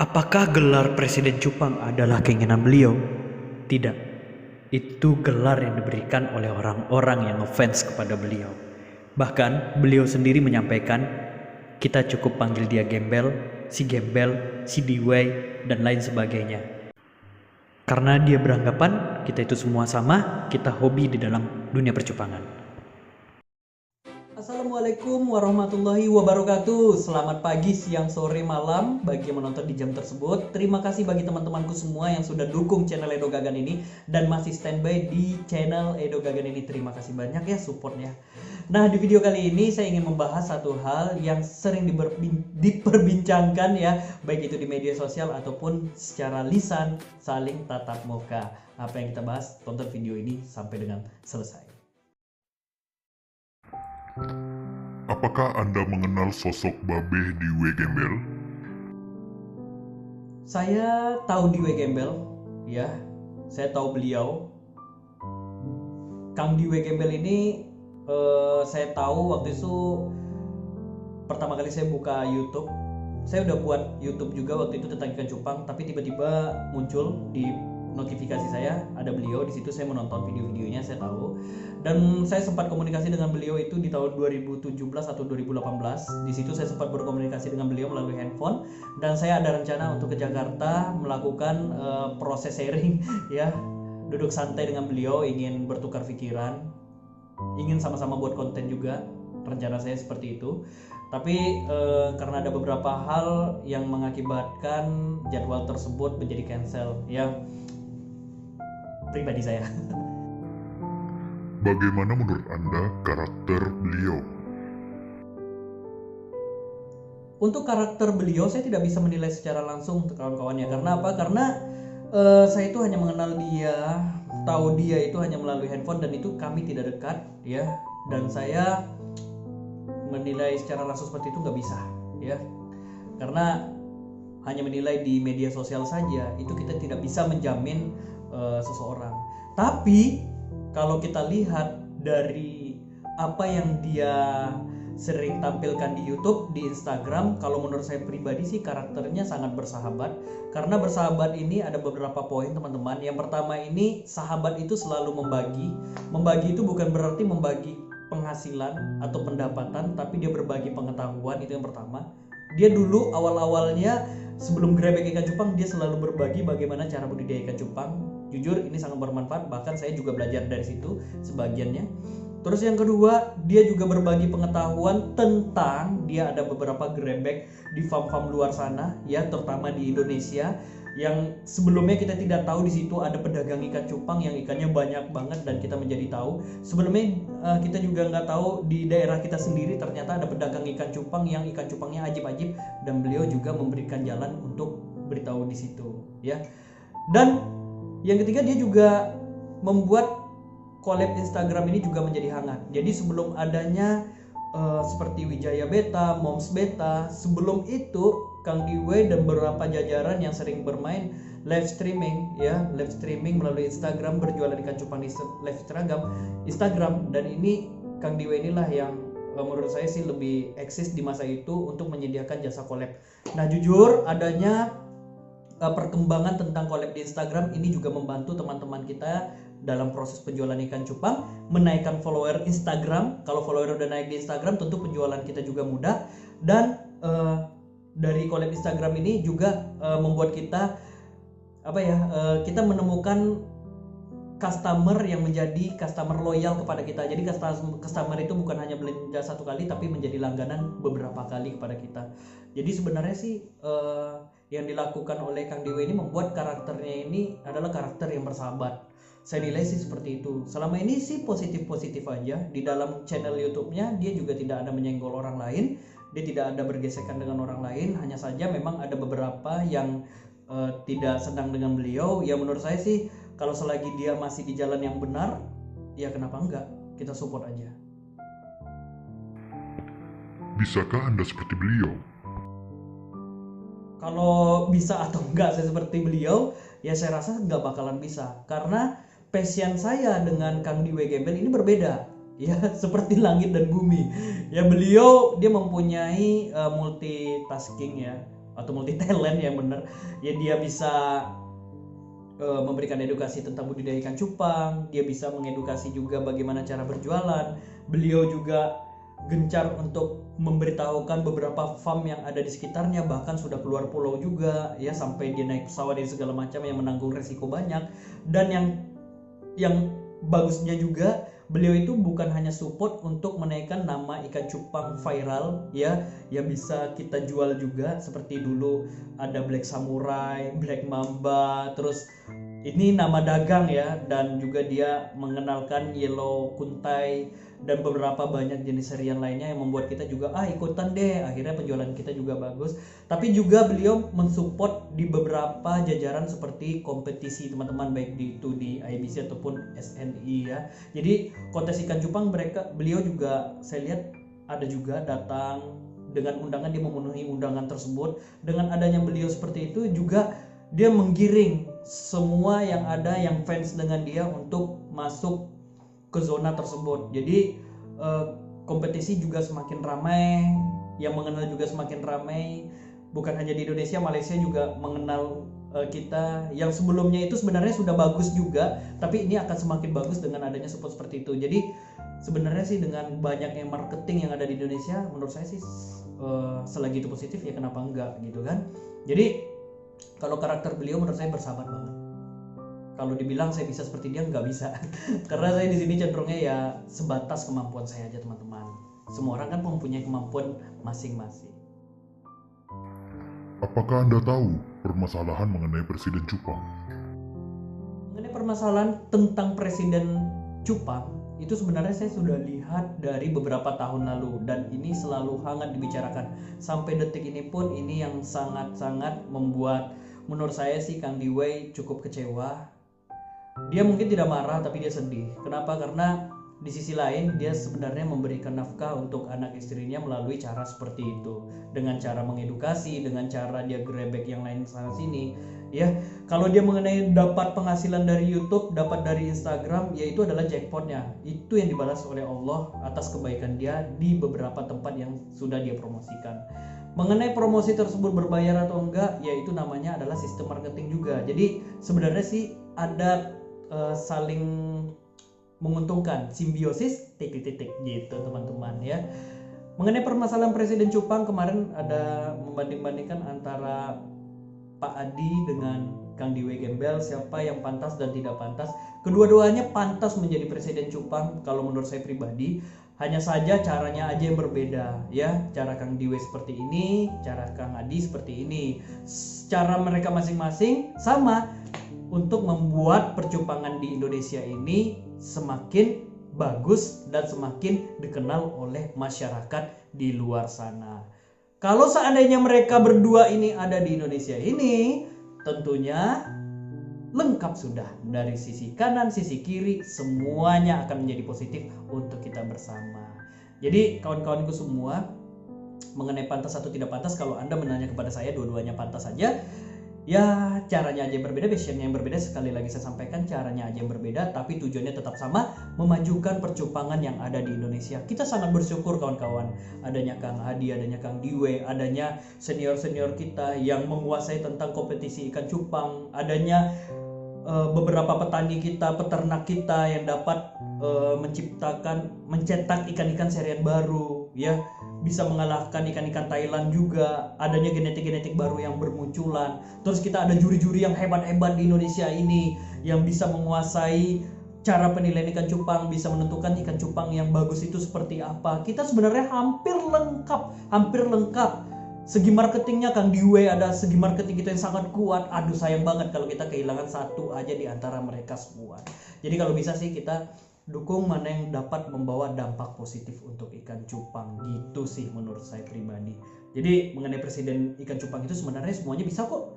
Apakah gelar Presiden Jepang adalah keinginan beliau? Tidak. Itu gelar yang diberikan oleh orang-orang yang ngefans kepada beliau. Bahkan beliau sendiri menyampaikan, kita cukup panggil dia Gembel, si Dewey, dan lain sebagainya. Karena dia beranggapan kita itu semua sama, kita hobi di dalam dunia percupangan. Assalamualaikum warahmatullahi wabarakatuh. Selamat pagi, siang, sore, malam bagi yang menonton di jam tersebut. Terima kasih bagi teman-temanku semua yang sudah dukung channel Edo Gagan ini dan masih standby di channel Edo Gagan ini. Terima kasih banyak ya supportnya. Nah, di video kali ini saya ingin membahas satu hal yang sering diperbincangkan ya, baik itu di media sosial ataupun secara lisan, saling tatap muka. Apa yang kita bahas? Tonton video ini sampai dengan selesai. Apakah Anda mengenal sosok Babeh Dewey Gembel? Saya tahu Dewey Gembel, ya. Saya tahu beliau. Kang Dewey Gembel ini saya tahu waktu itu pertama kali saya buka YouTube. Saya udah buat YouTube juga waktu itu tentang ikan cupang, tapi tiba-tiba muncul di notifikasi saya ada beliau. Di situ saya menonton video-videonya, saya tahu. Dan saya sempat komunikasi dengan beliau itu di tahun 2017 atau 2018. Di situ saya sempat berkomunikasi dengan beliau melalui handphone, dan saya ada rencana untuk ke Jakarta melakukan proses sharing ya, duduk santai dengan beliau, ingin bertukar pikiran, ingin sama-sama buat konten juga. Rencana saya seperti itu. Tapi karena ada beberapa hal yang mengakibatkan jadwal tersebut menjadi cancel ya, pribadi saya. Bagaimana menurut Anda karakter beliau? Untuk karakter beliau saya tidak bisa menilai secara langsung untuk kawan-kawannya. Karena apa? Karena saya itu hanya mengenal dia, tahu dia itu hanya melalui handphone, dan itu kami tidak dekat ya. Dan saya menilai secara langsung seperti itu nggak bisa ya. Karena hanya menilai di media sosial saja, itu kita tidak bisa menjamin seseorang. Tapi kalau kita lihat dari apa yang dia sering tampilkan di YouTube, di Instagram, kalau menurut saya pribadi sih karakternya sangat bersahabat. Karena bersahabat ini ada beberapa poin teman-teman. Yang pertama ini, sahabat itu selalu membagi. Membagi itu bukan berarti membagi penghasilan atau pendapatan, tapi dia berbagi pengetahuan. Itu yang pertama. Dia dulu awal-awalnya sebelum grebek ikan cupang, dia selalu berbagi bagaimana cara budidaya ikan cupang. Jujur ini sangat bermanfaat, bahkan saya juga belajar dari situ sebagiannya. Terus yang kedua, dia juga berbagi pengetahuan tentang, dia ada beberapa grebek di farm-farm luar sana ya, terutama di Indonesia, yang sebelumnya kita tidak tahu. Di situ ada pedagang ikan cupang yang ikannya banyak banget dan kita menjadi tahu. Sebelumnya kita juga nggak tahu di daerah kita sendiri ternyata ada pedagang ikan cupang yang ikan cupangnya ajib-ajib, dan beliau juga memberikan jalan untuk beritahu di situ ya. Dan yang ketiga, dia juga membuat collab Instagram ini juga menjadi hangat. Jadi sebelum adanya seperti Wijaya Beta, Moms Beta, sebelum itu Kang Dewey dan beberapa jajaran yang sering bermain live streaming ya, live streaming melalui Instagram, berjualan ikan cupang di live Instagram. Dan ini Kang Dewey inilah yang menurut saya sih lebih eksis di masa itu untuk menyediakan jasa collab. Nah, jujur adanya perkembangan tentang collab di Instagram ini juga membantu teman-teman kita dalam proses penjualan ikan cupang, menaikkan follower Instagram. Kalau follower udah naik di Instagram, tentu penjualan kita juga mudah. Dan dari collab Instagram ini juga membuat kita kita menemukan customer yang menjadi customer loyal kepada kita. Jadi customer itu bukan hanya belanja satu kali, tapi menjadi langganan beberapa kali kepada kita. Jadi sebenarnya sih yang dilakukan oleh Kang Dewey ini membuat karakternya ini adalah karakter yang bersahabat. Saya nilai sih seperti itu. Selama ini sih positif-positif aja. Di dalam channel YouTube-nya dia juga tidak ada menyenggol orang lain, dia tidak ada bergesekan dengan orang lain. Hanya saja memang ada beberapa yang tidak senang dengan beliau. Ya menurut saya sih kalau selagi dia masih di jalan yang benar, ya kenapa enggak, kita support aja. Bisakah Anda seperti beliau? Kalau bisa atau enggak saya seperti beliau, ya saya rasa enggak bakalan bisa. Karena passion saya dengan Kang Dewey Gembel ini berbeda. Ya, seperti langit dan bumi. Ya, beliau dia mempunyai multitasking ya. atau multi talent yang benar. Ya dia bisa memberikan edukasi tentang budidaya ikan cupang, dia bisa mengedukasi juga bagaimana cara berjualan. Beliau juga gencar untuk memberitahukan beberapa farm yang ada di sekitarnya, bahkan sudah keluar pulau juga ya, sampai dia naik pesawat dan segala macam yang menanggung resiko banyak. Dan yang bagusnya juga beliau itu bukan hanya support untuk menaikkan nama ikan cupang viral ya, yang bisa kita jual juga seperti dulu ada Black Samurai, Black Mamba, terus ini nama dagang ya, dan juga dia mengenalkan Yellow Kuntai dan beberapa banyak jenis harian lainnya yang membuat kita juga ikutan deh, akhirnya penjualan kita juga bagus. Tapi juga beliau mensupport di beberapa jajaran seperti kompetisi teman-teman, baik itu di IBC ataupun SNI ya. Jadi kontes ikan cupang beliau juga saya lihat ada juga datang dengan undangan, dia memenuhi undangan tersebut. Dengan adanya beliau seperti itu juga dia menggiring semua yang ada yang fans dengan dia untuk masuk ke zona tersebut. Jadi kompetisi juga semakin ramai, yang mengenal juga semakin ramai. Bukan hanya di Indonesia, Malaysia juga mengenal kita. Yang sebelumnya itu sebenarnya sudah bagus juga, tapi ini akan semakin bagus dengan adanya support seperti itu. Jadi sebenarnya sih dengan banyaknya marketing yang ada di Indonesia, menurut saya sih selagi itu positif ya kenapa enggak gitu kan. Jadi kalau karakter beliau menurut saya bersahabat banget. Kalau dibilang saya bisa seperti dia, nggak bisa. Karena saya di sini cenderungnya ya sebatas kemampuan saya aja teman-teman. Semua orang kan mempunyai kemampuan masing-masing. Apakah Anda tahu permasalahan mengenai Presiden Cupang? Mengenai permasalahan tentang Presiden Cupang, itu sebenarnya saya sudah lihat dari beberapa tahun lalu, dan ini selalu hangat dibicarakan. Sampai detik ini pun ini yang sangat-sangat membuat menurut saya sih Kang Dway cukup kecewa. Dia mungkin tidak marah tapi dia sedih. Kenapa? Karena di sisi lain dia sebenarnya memberikan nafkah untuk anak istrinya melalui cara seperti itu, dengan cara mengedukasi, dengan cara dia grebek yang lain sana sini ya. Kalau dia mengenai dapat penghasilan dari YouTube, dapat dari Instagram, ya itu adalah jackpotnya. Itu yang dibalas oleh Allah atas kebaikan dia di beberapa tempat yang sudah dia promosikan. Mengenai promosi tersebut berbayar atau enggak, ya itu namanya adalah sistem marketing juga. Jadi sebenarnya sih ada saling menguntungkan, simbiosis titik-titik gitu teman-teman ya. Mengenai permasalahan Presiden Cupang, kemarin ada membanding-bandingkan antara Pak Adi dengan Kang Dway Gembel, siapa yang pantas dan tidak pantas. Kedua-duanya pantas menjadi Presiden Cupang kalau menurut saya pribadi. Hanya saja caranya aja yang berbeda ya. Cara Kang Dway seperti ini, cara Kang Adi seperti ini. Cara mereka masing-masing sama untuk membuat percupangan di Indonesia ini semakin bagus dan semakin dikenal oleh masyarakat di luar sana. Kalau seandainya mereka berdua ini ada di Indonesia ini, tentunya lengkap sudah. Dari sisi kanan, sisi kiri, semuanya akan menjadi positif untuk kita bersama. Jadi kawan-kawanku semua, mengenai pantas atau tidak pantas, kalau Anda menanya kepada saya, dua-duanya pantas saja. Ya caranya aja yang berbeda, passionnya yang berbeda. Sekali lagi saya sampaikan, caranya aja yang berbeda, tapi tujuannya tetap sama, memajukan percupangan yang ada di Indonesia. Kita sangat bersyukur kawan-kawan, adanya Kang Adi, adanya Kang Dway, adanya senior-senior kita yang menguasai tentang kompetisi ikan cupang, adanya beberapa petani kita, peternak kita yang dapat mencetak ikan-ikan serian baru ya, bisa mengalahkan ikan-ikan Thailand juga, adanya genetik-genetik baru yang bermunculan. Terus kita ada juri-juri yang hebat-hebat di Indonesia ini yang bisa menguasai cara penilaian ikan cupang, bisa menentukan ikan cupang yang bagus itu seperti apa. Kita sebenarnya hampir lengkap. Segi marketingnya Kang Dway ada segi marketing kita yang sangat kuat. Aduh sayang banget kalau kita kehilangan satu aja di antara mereka semua. Jadi kalau bisa sih kita dukung mana yang dapat membawa dampak positif untuk ikan cupang, gitu sih menurut saya pribadi. Jadi mengenai presiden ikan cupang itu sebenarnya semuanya bisa kok.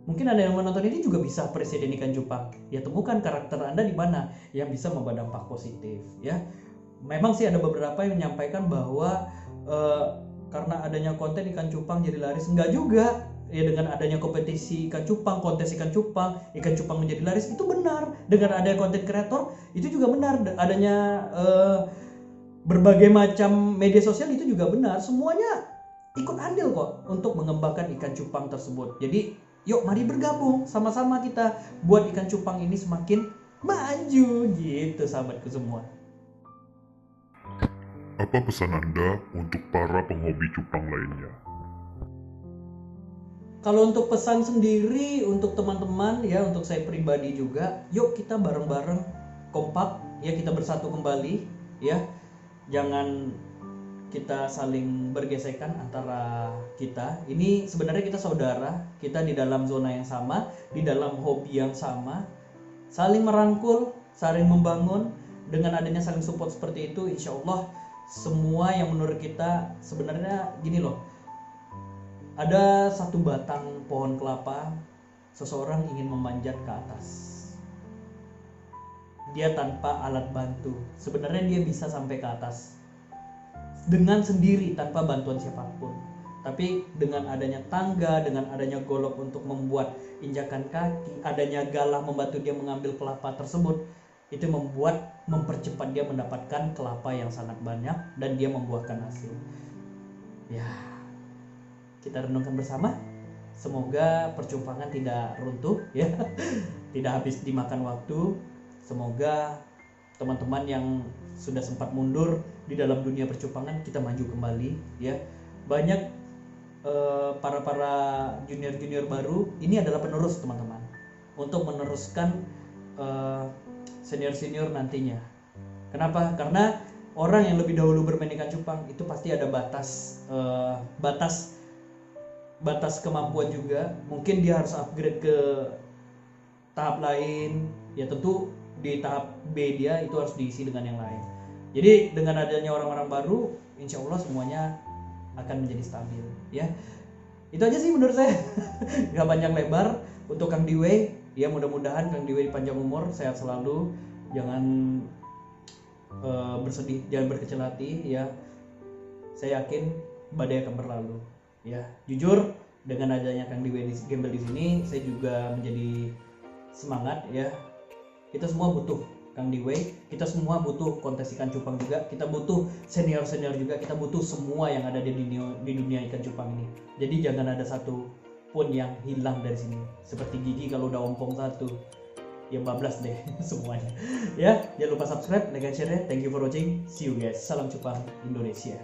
Mungkin ada yang menonton ini juga bisa presiden ikan cupang. Ya temukan karakter Anda di mana yang bisa membawa dampak positif ya. Memang sih ada beberapa yang menyampaikan bahwa karena adanya konten ikan cupang jadi laris. Enggak juga. Ya dengan adanya kompetisi ikan cupang, kontes ikan cupang menjadi laris, itu benar. Dengan adanya konten kreator itu juga benar. Adanya berbagai macam media sosial itu juga benar. Semuanya ikut andil kok untuk mengembangkan ikan cupang tersebut. Jadi yuk mari bergabung sama-sama kita buat ikan cupang ini semakin maju gitu sahabatku semua. Apa pesan Anda untuk para penghobi cupang lainnya? Kalau untuk pesan sendiri untuk teman-teman ya, untuk saya pribadi juga, yuk kita bareng-bareng kompak ya, kita bersatu kembali ya. Jangan kita saling bergesekan antara kita. Ini sebenarnya kita saudara, kita di dalam zona yang sama, di dalam hobi yang sama. Saling merangkul, saling membangun. Dengan adanya saling support seperti itu, insya Allah semua yang menurut kita sebenarnya gini loh. Ada satu batang pohon kelapa, seseorang ingin memanjat ke atas. Dia tanpa alat bantu. Sebenarnya dia bisa sampai ke atas dengan sendiri tanpa bantuan siapapun. Tapi dengan adanya tangga, dengan adanya golok untuk membuat injakan kaki, adanya galah membantu dia mengambil kelapa tersebut, itu mempercepat dia mendapatkan kelapa yang sangat banyak dan dia membuahkan hasil. Ya, kita renungkan bersama. Semoga percumpangan tidak runtuh ya, tidak habis dimakan waktu. Semoga teman-teman yang sudah sempat mundur di dalam dunia percumpangan kita maju kembali ya. Banyak para junior baru ini adalah penerus teman-teman untuk meneruskan senior nantinya. Kenapa? Karena orang yang lebih dahulu bermain ikan cupang itu pasti ada batas kemampuan juga. Mungkin dia harus upgrade ke tahap lain ya, tentu di tahap B dia itu harus diisi dengan yang lain. Jadi dengan adanya orang-orang baru, insya Allah semuanya akan menjadi stabil ya. Itu aja sih menurut saya. Gak panjang lebar untuk Kang Diwe ya, mudah-mudahan Kang Diwe panjang umur, sehat selalu, jangan bersedih, jangan berkecil hati ya. Saya yakin badai akan berlalu ya. Jujur dengan adanya Kang Diwe Gembel di sini, saya juga menjadi semangat ya. Kita semua butuh Kang Diwe, kita semua butuh kontes ikan cupang juga, kita butuh senior juga, kita butuh semua yang ada di dunia ikan cupang ini. Jadi jangan ada satu pun yang hilang dari sini. Seperti gigi kalau udah ompong satu, ya bablas deh semuanya. Ya, jangan lupa subscribe, like, and share. Thank you for watching. See you guys. Salam cupang Indonesia.